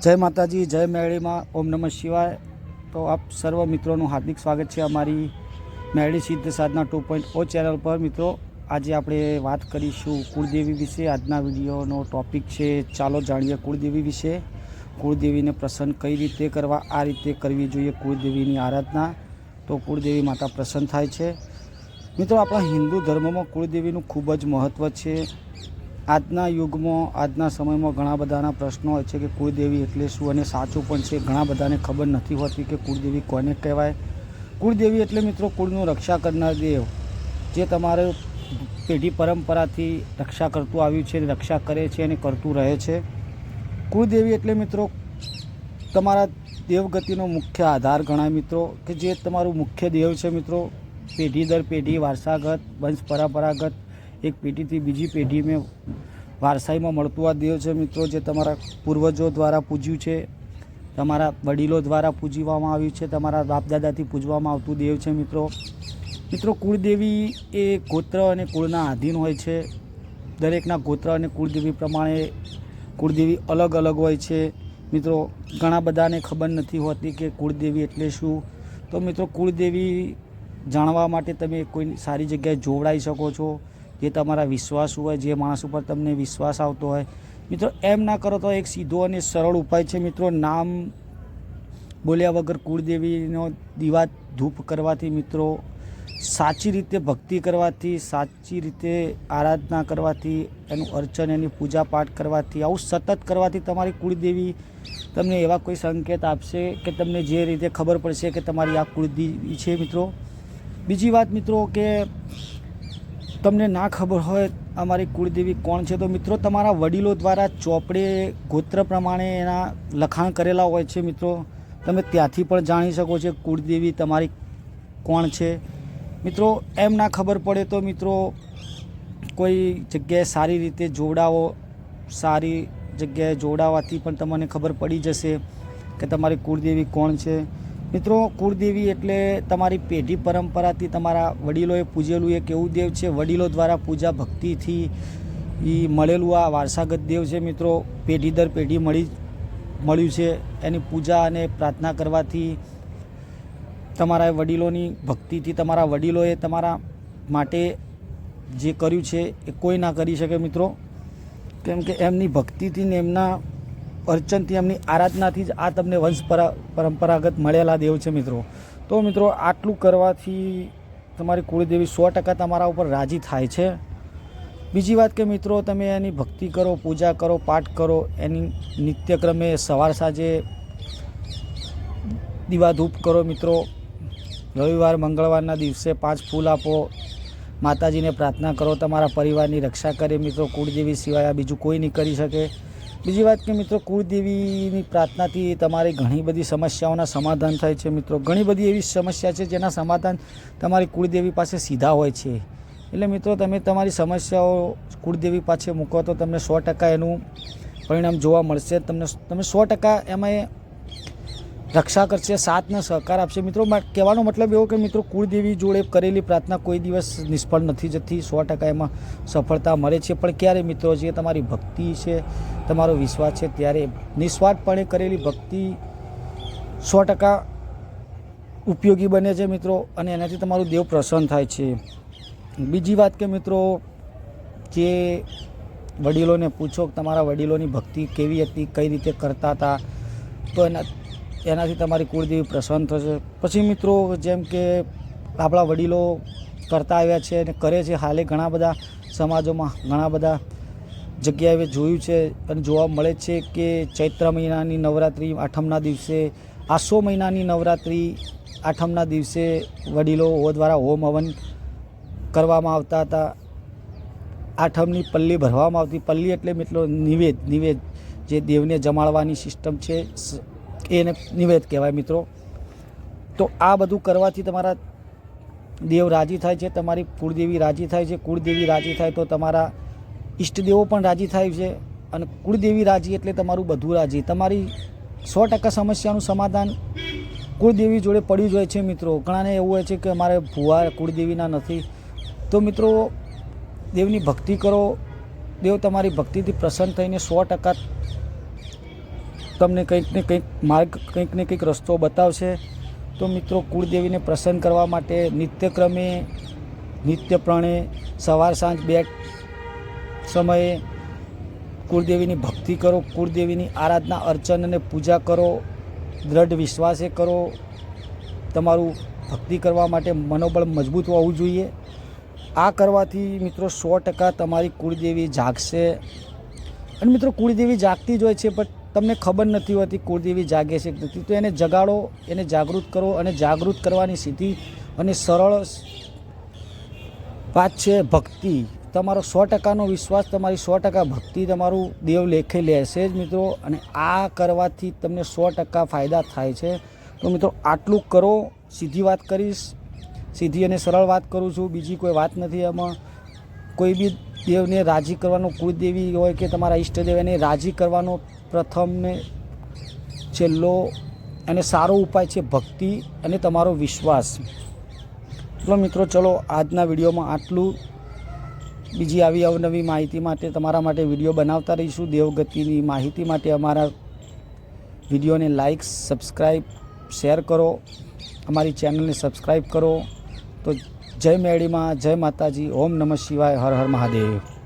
જય માતાજી, જય મેરડીમાં, ઓમ નમઃ શિવાય। તો આપ સર્વ મિત્રોનું હાર્દિક સ્વાગત છે અમારી મેરડી સિદ્ધ સાધના 2.0 ચેનલ પર। મિત્રો, આજે આપણે વાત કરીશું કુળદેવી વિશે। આજના વિડીયોનો ટૉપિક છે, ચાલો જાણીએ કુળદેવી વિશે। કુળદેવીને પ્રસન્ન કઈ રીતે કરવા? આ રીતે કરવી જોઈએ કુળદેવીની આરાધના, તો કુળદેવી માતા પ્રસન્ન થાય છે। મિત્રો, આપણા હિન્દુ ધર્મમાં કુળદેવીનું ખૂબ જ મહત્ત્વ છે। આજના યુગમાં, આજના સમયમાં ઘણા બધાના પ્રશ્નો હોય છે કે કુળદેવી એટલે શું, અને સાચું પણ છે। ઘણા બધાને ખબર નથી હોતી કે કુળદેવી કોને કહેવાય। કુળદેવી એટલે મિત્રો કુળનું રક્ષા કરનાર દેવ, જે તમારે પેઢી પરંપરાથી રક્ષા કરતું આવ્યું છે, રક્ષા કરે છે અને કરતું રહે છે। કુળદેવી એટલે મિત્રો તમારા દેવગતિનો મુખ્ય આધાર ગણાય મિત્રો, કે જે તમારું મુખ્ય દેવ છે મિત્રો। પેઢી દર પેઢી વારસાગત, વંશ પરંપરાગત, એક પેઢીથી બીજી પેઢીમાં વારસાઈમાં મળતું આ દેવ છે મિત્રો, જે તમારા પૂર્વજો દ્વારા પૂજ્યું છે, તમારા વડીલો દ્વારા પૂજવામાં આવ્યું છે, તમારા બાપદાદાથી પૂજવામાં આવતું દેવ છે મિત્રો। મિત્રો, કુળદેવી એ ગોત્ર અને કુળના આધીન હોય છે। દરેકના ગોત્ર અને કુળદેવી પ્રમાણે કુળદેવી અલગ અલગ હોય છે મિત્રો। ઘણા બધાને ખબર નથી હોતી કે કુળદેવી એટલે શું। તો મિત્રો, કુળદેવી જાણવા માટે તમે કોઈ સારી જગ્યાએ જોડાઈ શકો છો, જે તમારા વિશ્વાસ હોય, જે માણસ ઉપર તમને વિશ્વાસ આવતો હોય। મિત્રો, એમ ના કરો તો એક સીધો અને સરળ ઉપાય છે મિત્રો, નામ બોલ્યા વગર કુળદેવીનો દીવા ધૂપ કરવાથી મિત્રો, સાચી રીતે ભક્તિ કરવાથી, સાચી રીતે આરાધના કરવાથી, એનું અર્ચન, એની પૂજા પાઠ કરવાથી, આવું સતત કરવાથી તમારી કુળદેવી તમને એવા કોઈ સંકેત આપશે કે તમને જે રીતે ખબર પડશે કે તમારી આ કુળદેવી છે મિત્રો। બીજી વાત મિત્રો, કે તમને ના ખબર હોય અમારી કુળદેવી કોણ છે, તો મિત્રો તમારા વડીલો દ્વારા ચોપડે ગોત્ર પ્રમાણે એના લખાણ કરેલા હોય છે મિત્રો। તમે ત્યાંથી પણ જાણી શકો છો કુળદેવી તમારી કોણ છે મિત્રો। એમ ના ખબર પડે તો મિત્રો કોઈ જગ્યાએ સારી રીતે જોડાવો, સારી જગ્યાએ જોડાવાથી પણ તમને ખબર પડી જશે કે તમારી કુળદેવી કોણ છે મિત્રો। કુળદેવી એટલે તમારી પેઢી પરંપરાથી તમારા વડીલોએ પૂજેલું એક એવું દેવ છે, વડીલો દ્વારા પૂજા ભક્તિથી મળેલું આ વારસાગત દેવ છે મિત્રો। પેઢી દર પેઢી મળ્યું છે, એની પૂજા અને પ્રાર્થના કરવાથી, તમારા વડીલોની ભક્તિથી, તમારા વડીલોએ તમારા માટે જે કર્યું છે એ કોઈ ના કરી શકે મિત્રો, કેમ કે એમની ભક્તિથી ને એમના અર્ચનથી, એમની આરાધનાથી જ આ તમને વંશ પરંપરાગત મળેલા દેવ છે મિત્રો। તો મિત્રો, આટલું કરવાથી તમારી કુળદેવી 100% તમારા ઉપર રાજી થાય છે। બીજી વાત કે મિત્રો, તમે એની ભક્તિ કરો, પૂજા કરો, પાઠ કરો, એની નિત્યક્રમે સવાર સાંજે દીવાધૂપ કરો મિત્રો। રવિવાર મંગળવારના દિવસે 5 ફૂલ આપો, માતાજીને પ્રાર્થના કરો, તમારા પરિવારની રક્ષા કરે મિત્રો। કુળદેવી સિવાય આ બીજું કોઈ નહીં કરી શકે। બીજી વાત કે મિત્રો, કુળદેવીની પ્રાર્થનાથી તમારી ઘણી બધી સમસ્યાઓના સમાધાન થાય છે મિત્રો। ઘણી બધી એવી સમસ્યા છે જેના સમાધાન તમારી કુળદેવી પાસે સીધા હોય છે। એટલે મિત્રો, તમે તમારી સમસ્યાઓ કુળદેવી પાસે મૂકો તો તમને 100% એનું પરિણામ જોવા મળશે। તમે 100% એમાં રક્ષા કરશે, સાથ ને સહકાર આપશે મિત્રો। કહેવાનો મતલબ એવો કે મિત્રો, કુળદેવી જોડે કરેલી પ્રાર્થના કોઈ દિવસ નિષ્ફળ નથી જતી, 100% એમાં સફળતા મળે છે। પણ ક્યારે મિત્રો, જે તમારી ભક્તિ છે, તમારો વિશ્વાસ છે, ત્યારે નિસ્વાર્થપણે કરેલી ભક્તિ 100% ઉપયોગી બને છે મિત્રો, અને એનાથી તમારું દેવ પ્રસન્ન થાય છે। બીજી વાત કે મિત્રો, જે વડીલોને પૂછો તમારા વડીલોની ભક્તિ કેવી હતી, કઈ રીતે કરતા હતા, તો એનાથી તમારી કુળદેવી પ્રસન્ન થશે। પછી મિત્રો, જેમ કે આપણા વડીલો કરતા આવ્યા છે અને કરે છે, હાલે ઘણા બધા સમાજોમાં, ઘણા બધા જગ્યાએ જોયું છે અને જોવા મળે છે કે ચૈત્ર મહિનાની નવરાત્રિ આઠમના દિવસે, આસો મહિનાની નવરાત્રિ આઠમના દિવસે વડીલો દ્વારા હોમ હવન કરવામાં આવતા હતા। આઠમની પલ્લી ભરવામાં આવતી। પલ્લી એટલે મિત્રો નિવેદ, જે દેવને જમાડવાની સિસ્ટમ છે એને નિવેદ કહેવાય મિત્રો। તો આ બધું કરવાથી તમારા દેવ રાજી થાય છે, તમારી કુળદેવી રાજી થાય છે। કુળદેવી રાજી થાય તો તમારા ઈષ્ટદેવો પણ રાજી થાય છે, અને કુળદેવી રાજી એટલે તમારું બધું રાજી। તમારી 100% સમસ્યાનું સમાધાન કુળદેવી જોડે પડ્યું જ હોય છે મિત્રો। ઘણાને એવું હોય છે કે અમારે ભૂવા કુળદેવીના નથી, તો મિત્રો દેવની ભક્તિ કરો, દેવ તમારી ભક્તિથી પ્રસન્ન થઈને 100% તમને કંઈક ને કંઈક માર્ગ, કંઈક ને કંઈક રસ્તો બતાવશે. તો મિત્રો, કુળદેવીને પ્રસન્ન કરવા માટે નિત્યક્રમે, નિત્યપ્રણે સવાર સાંજ 2 સમયે કુળદેવીની ભક્તિ કરો, કુળદેવીની આરાધના, અર્ચન અને પૂજા કરો. દ્રઢ વિશ્વાસે કરો. તમારું ભક્તિ કરવા માટે મનોબળ મજબૂત હોવું જોઈએ. આ કરવાથી મિત્રો 100% તમારી કુળદેવી જાગશે. અને મિત્રો, કુળદેવી જાગતી જ હોય છે, પણ તમને ખબર નથી હોતી કુળદેવી જાગે છે કે નથી. તો એને જગાડો, એને જાગૃત કરો. અને જાગૃત કરવાની સીધી અને સરળ વાત છે ભક્તિ. તમારો 100%નો વિશ્વાસ, તમારી 100% ભક્તિ તમારું દેવ લેખે લેશે જ મિત્રો. અને આ કરવાથી તમને 100% ફાયદા થાય છે. તો મિત્રો, આટલું કરો. સીધી વાત કરીશ, સીધી અને સરળ વાત કરું છું, બીજી કોઈ વાત નથી આમાં. કોઈ બી દેવને રાજી કરવાનો, કુળદેવી હોય કે તમારા ઈષ્ટદેવ, એને રાજી કરવાનો પ્રથમ ને છેલ્લો અને સારો ઉપાય છે ભક્તિ અને તમારો વિશ્વાસ. તો મિત્રો, ચલો આજના વિડીયોમાં આટલું. બીજી આવી અવનવી માહિતી માટે તમારા માટે વિડીયો બનાવતા રહીશું. દેવગતિની માહિતી માટે અમારા વિડીયોને લાઈક, સબસ્ક્રાઈબ, શેર કરો. અમારી ચેનલને સબસ્ક્રાઈબ કરો. તો જય મેરડીમાં, જય માતાજી, ઓમ નમઃ શિવાય, હર હર મહાદેવ.